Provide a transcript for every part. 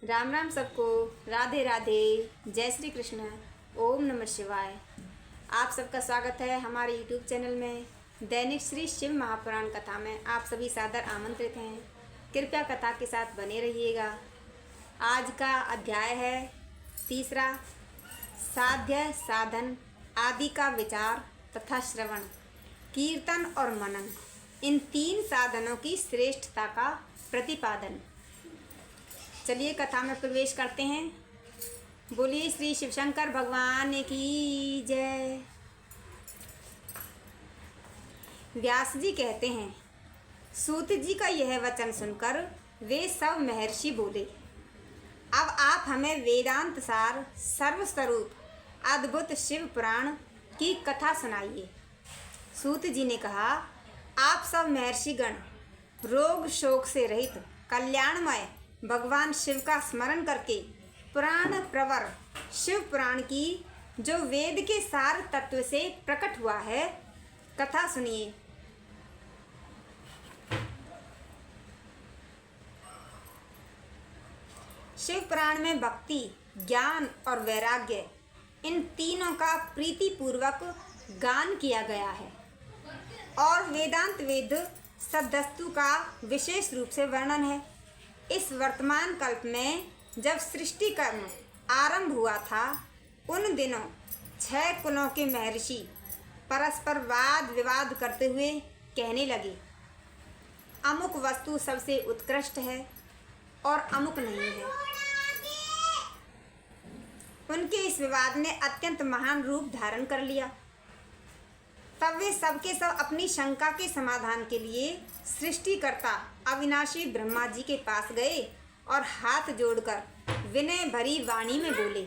राम राम सबको। राधे राधे। जय श्री कृष्ण। ओम नमः शिवाय। आप सबका स्वागत है हमारे YouTube चैनल में। दैनिक श्री शिव महापुराण कथा में आप सभी सादर आमंत्रित हैं। कृपया कथा के साथ बने रहिएगा। आज का अध्याय है तीसरा, साध्य साधन आदि का विचार तथा श्रवण, कीर्तन और मनन, इन तीन साधनों की श्रेष्ठता का प्रतिपादन। चलिए कथा में प्रवेश करते हैं। बोलिए श्री शिवशंकर भगवान की जय। व्यास जी कहते हैं, सूत जी का यह वचन सुनकर वे सब महर्षि बोले, अब आप हमें वेदांत सार सर्वस्वरूप अद्भुत शिव पुराण की कथा सुनाइए। सूत जी ने कहा, आप सब महर्षिगण रोग शोक से रहित कल्याणमय भगवान शिव का स्मरण करके पुराण प्रवर शिव पुराण की जो वेद के सार तत्व से प्रकट हुआ है कथा सुनिए। शिव पुराण में भक्ति, ज्ञान और वैराग्य, इन तीनों का प्रीति पूर्वक गान किया गया है और वेदांत वेद सद्वस्तु का विशेष रूप से वर्णन है। इस वर्तमान कल्प में जब सृष्टि कर्म आरंभ हुआ था, उन दिनों 6 कुलों के महर्षि परस्पर वाद विवाद करते हुए कहने लगे, अमुक वस्तु सबसे उत्कृष्ट है और अमुक नहीं है। उनके इस विवाद ने अत्यंत महान रूप धारण कर लिया। तब वे सबके सब अपनी शंका के समाधान के लिए सृष्टिकर्ता अविनाशी ब्रह्मा जी के पास गए और हाथ जोड़कर विनय भरी वाणी में बोले,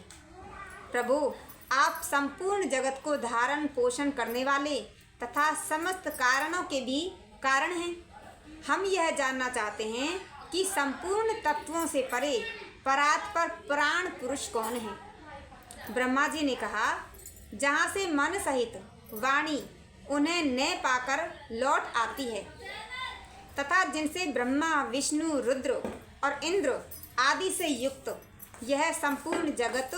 प्रभु, आप संपूर्ण जगत को धारण पोषण करने वाले तथा समस्त कारणों के भी कारण हैं। हम यह जानना चाहते हैं कि संपूर्ण तत्वों से परे परात्पर प्राण पुरुष कौन है। ब्रह्मा जी ने कहा, जहाँ से मन सहित वाणी उन्हें न पाकर लौट आती है तथा जिनसे ब्रह्मा विष्णु रुद्र और इंद्र आदि से युक्त यह संपूर्ण जगत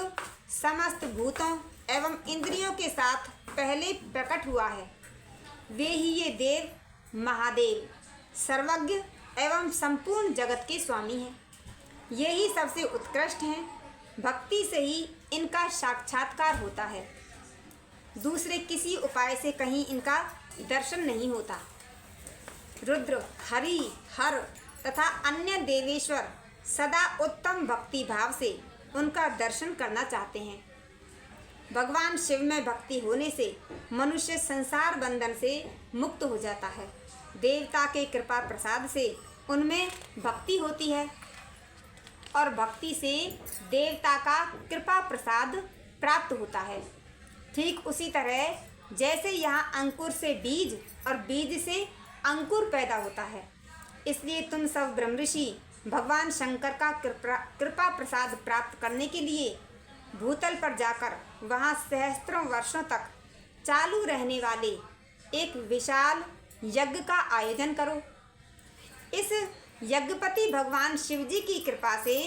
समस्त भूतों एवं इंद्रियों के साथ पहले प्रकट हुआ है, वे ही ये देव महादेव सर्वज्ञ एवं संपूर्ण जगत के स्वामी हैं। यही सबसे उत्कृष्ट हैं। भक्ति से ही इनका साक्षात्कार होता है, दूसरे किसी उपाय से कहीं इनका दर्शन नहीं होता। रुद्र, हरि, हर तथा अन्य देवेश्वर सदा उत्तम भक्ति भाव से उनका दर्शन करना चाहते हैं। भगवान शिव में भक्ति होने से मनुष्य संसार बंधन से मुक्त हो जाता है। देवता के कृपा प्रसाद से उनमें भक्ति होती है और भक्ति से देवता का कृपा प्रसाद प्राप्त होता है। ठीक उसी तरह जैसे यहाँ अंकुर से बीज और बीज से अंकुर पैदा होता है, इसलिए तुम सब ब्रह्मऋषि भगवान शंकर का कृपा प्रसाद प्राप्त करने के लिए भूतल पर जाकर वहाँ सहस्त्रों वर्षों तक चालू रहने वाले एक विशाल यज्ञ का आयोजन करो। इस यज्ञपति भगवान शिवजी की कृपा से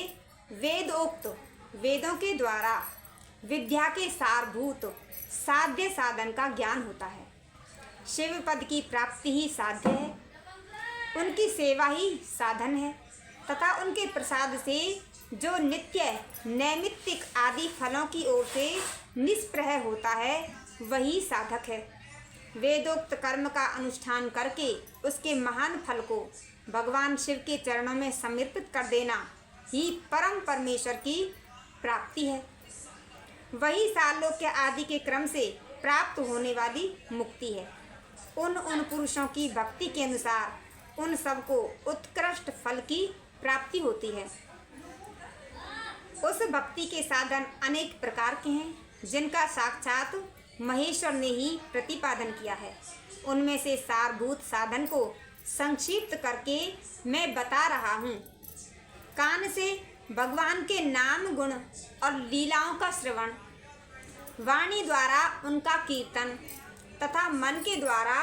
वेदोक्त वेदों के द्वारा विद्या के सारभूत साध्य साधन का ज्ञान होता है। शिव पद की प्राप्ति ही साध्य है, उनकी सेवा ही साधन है तथा उनके प्रसाद से जो नित्य नैमित्तिक आदि फलों की ओर से निष्प्रह होता है, वही साधक है। वेदोक्त कर्म का अनुष्ठान करके उसके महान फल को भगवान शिव के चरणों में समर्पित कर देना ही परम परमेश्वर की प्राप्ति है। वही सालोक्य आदि के क्रम से प्राप्त होने वाली मुक्ति है। उन पुरुषों की भक्ति के अनुसार उन सबको उत्कृष्ट फल की प्राप्ति होती है। उस भक्ति के साधन अनेक प्रकार के हैं, जिनका साक्षात महेश्वर ने ही प्रतिपादन किया है। उनमें से सारभूत साधन को संक्षिप्त करके मैं बता रहा हूँ। कान से भगवान के नाम गुण और लीलाओं का श्रवण, वाणी द्वारा उनका कीर्तन तथा मन के द्वारा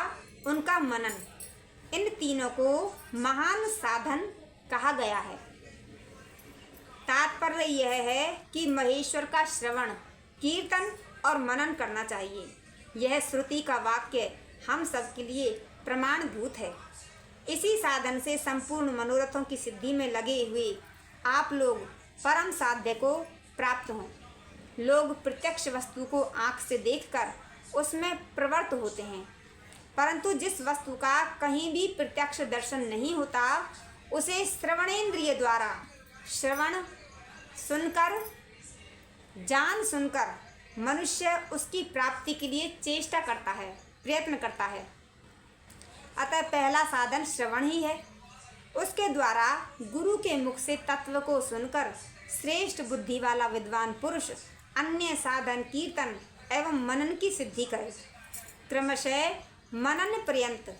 उनका मनन, इन तीनों को महान साधन कहा गया है। तात्पर्य तात्पर्य यह है कि महेश्वर का श्रवण, कीर्तन और मनन करना चाहिए। यह श्रुति का वाक्य हम सब के लिए प्रमाणभूत है। इसी साधन से संपूर्ण मनोरथों की सिद्धि में लगे हुए आप लोग परम साध्य को प्राप्त हों। लोग प्रत्यक्ष वस्तु को आँख से देखकर उसमें प्रवृत्त होते हैं, परंतु जिस वस्तु का कहीं भी प्रत्यक्ष दर्शन नहीं होता उसे श्रवणेंद्रिय द्वारा श्रवण सुनकर, जान सुनकर मनुष्य उसकी प्राप्ति के लिए चेष्टा करता है, प्रयत्न करता है। अतः पहला साधन श्रवण ही है। उसके द्वारा गुरु के मुख से तत्व को सुनकर श्रेष्ठ बुद्धि वाला विद्वान पुरुष अन्य साधन कीर्तन एवं मनन की सिद्धि करे। क्रमशः मनन पर्यंत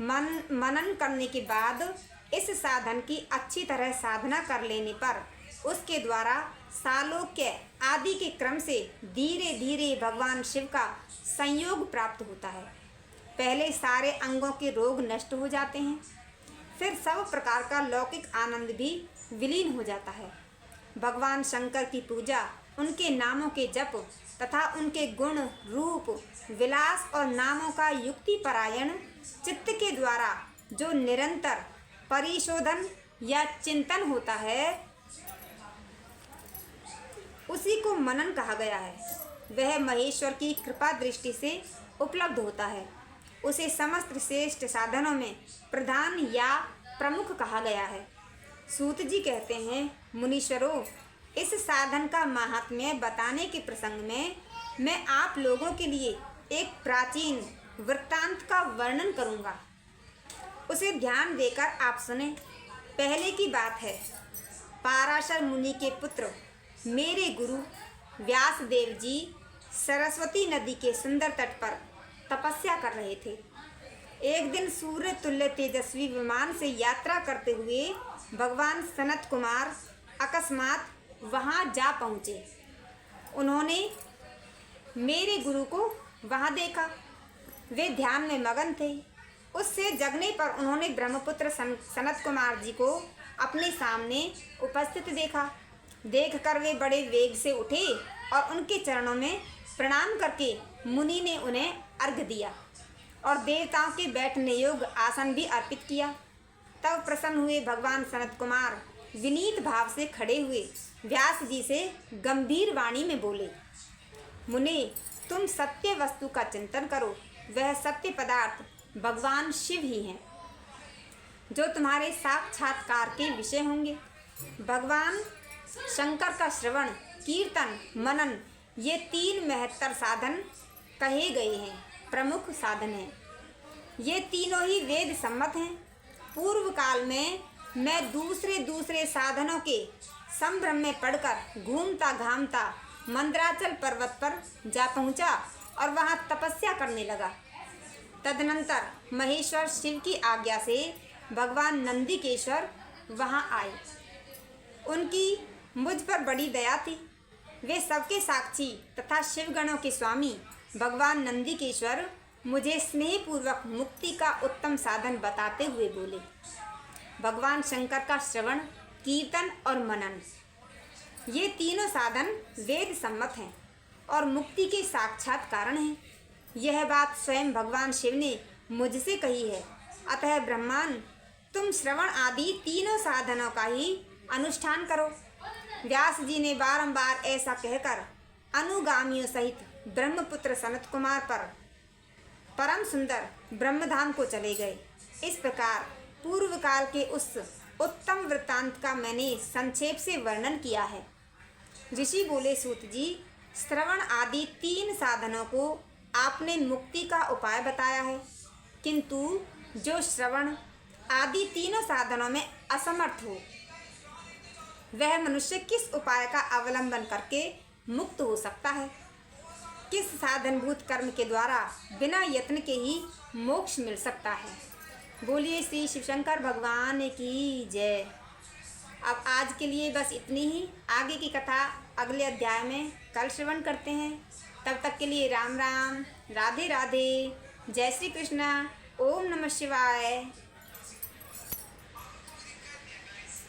मनन करने के बाद इस साधन की अच्छी तरह साधना कर लेने पर उसके द्वारा सालोक्य आदि के क्रम से धीरे धीरे भगवान शिव का संयोग प्राप्त होता है। पहले सारे अंगों के रोग नष्ट हो जाते हैं, फिर सब प्रकार का लौकिक आनंद भी विलीन हो जाता है। भगवान शंकर की पूजा, उनके नामों के जप तथा उनके गुण रूप विलास और नामों का युक्ति परायण चित्त के द्वारा जो निरंतर परिशोधन या चिंतन होता है उसी को मनन कहा गया है। वह महेश्वर की कृपा दृष्टि से उपलब्ध होता है। उसे समस्त श्रेष्ठ साधनों में प्रधान या प्रमुख कहा गया है। सूत जी कहते हैं, मुनीश्वरों, इस साधन का महात्म्य बताने के प्रसंग में मैं आप लोगों के लिए एक प्राचीन वृत्तांत का वर्णन करूंगा। उसे ध्यान देकर आप सुने। पहले की बात है, पाराशर मुनि के पुत्र मेरे गुरु व्यासदेव जी सरस्वती नदी के सुंदर तट पर तपस्या कर रहे थे। एक दिन सूर्य तुल्य तेजस्वी विमान से यात्रा करते हुए भगवान सनत कुमार अकस्मात वहां जा पहुँचे। उन्होंने मेरे गुरु को वहां देखा। वे ध्यान में मगन थे। उससे जगने पर उन्होंने ब्रह्मपुत्र सनत कुमार जी को अपने सामने उपस्थित देखा। देखकर वे बड़े वेग से उठे और उनके चरणों में प्रणाम करके मुनि ने उन्हें अर्घ्य दिया और देवताओं के बैठने योग्य आसन भी अर्पित किया। तब प्रसन्न हुए भगवान सनत कुमार विनीत भाव से खड़े हुए व्यास जी से गंभीर वाणी में बोले, मुनि, तुम सत्य वस्तु का चिंतन करो। वह सत्य पदार्थ भगवान शिव ही हैं, जो तुम्हारे साक्षात्कार के विषय होंगे। भगवान शंकर का श्रवण, कीर्तन, मनन ये तीन महत्तर साधन कहे गए हैं, प्रमुख साधन हैं। ये तीनों ही वेद सम्मत हैं। पूर्व काल में मैं दूसरे साधनों के संभ्रम में पड़कर घूमता घामता मंदराचल पर्वत पर जा पहुंचा और वहां तपस्या करने लगा। तदनंतर महेश्वर शिव की आज्ञा से भगवान नंदिकेश्वर वहां आए। उनकी मुझ पर बड़ी दया थी। वे सबके साक्षी तथा शिवगणों के स्वामी भगवान नंदिकेश्वर मुझे स्नेहपूर्वक मुक्ति का उत्तम साधन बताते हुए बोले, भगवान शंकर का श्रवण, कीर्तन और मनन ये तीनों साधन वेद सम्मत हैं और मुक्ति के साक्षात कारण हैं। यह बात स्वयं भगवान शिव ने मुझसे कही है। अतः ब्रह्मान, तुम श्रवण आदि तीनों साधनों का ही अनुष्ठान करो। व्यास जी ने बारंबार ऐसा कहकर अनुगामियों सहित ब्रह्मपुत्र सनत कुमार पर परम सुंदर ब्रह्मधाम को चले गए। इस प्रकार पूर्व काल के उस उत्तम वृत्तांत का मैंने संक्षेप से वर्णन किया है। ऋषि बोले, सूत जी, श्रवण आदि तीन साधनों को आपने मुक्ति का उपाय बताया है, किंतु जो श्रवण आदि तीनों साधनों में असमर्थ हो वह मनुष्य किस उपाय का अवलंबन करके मुक्त हो सकता है? किस साधनभूत कर्म के द्वारा बिना यत्न के ही मोक्ष मिल सकता है? बोलिए श्री शिवशंकर भगवान की जय। अब आज के लिए बस इतनी ही। आगे की कथा अगले अध्याय में कल श्रवण करते हैं। तब तक के लिए राम राम, राधे राधे, जय श्री कृष्णा, ओम नमः शिवाय।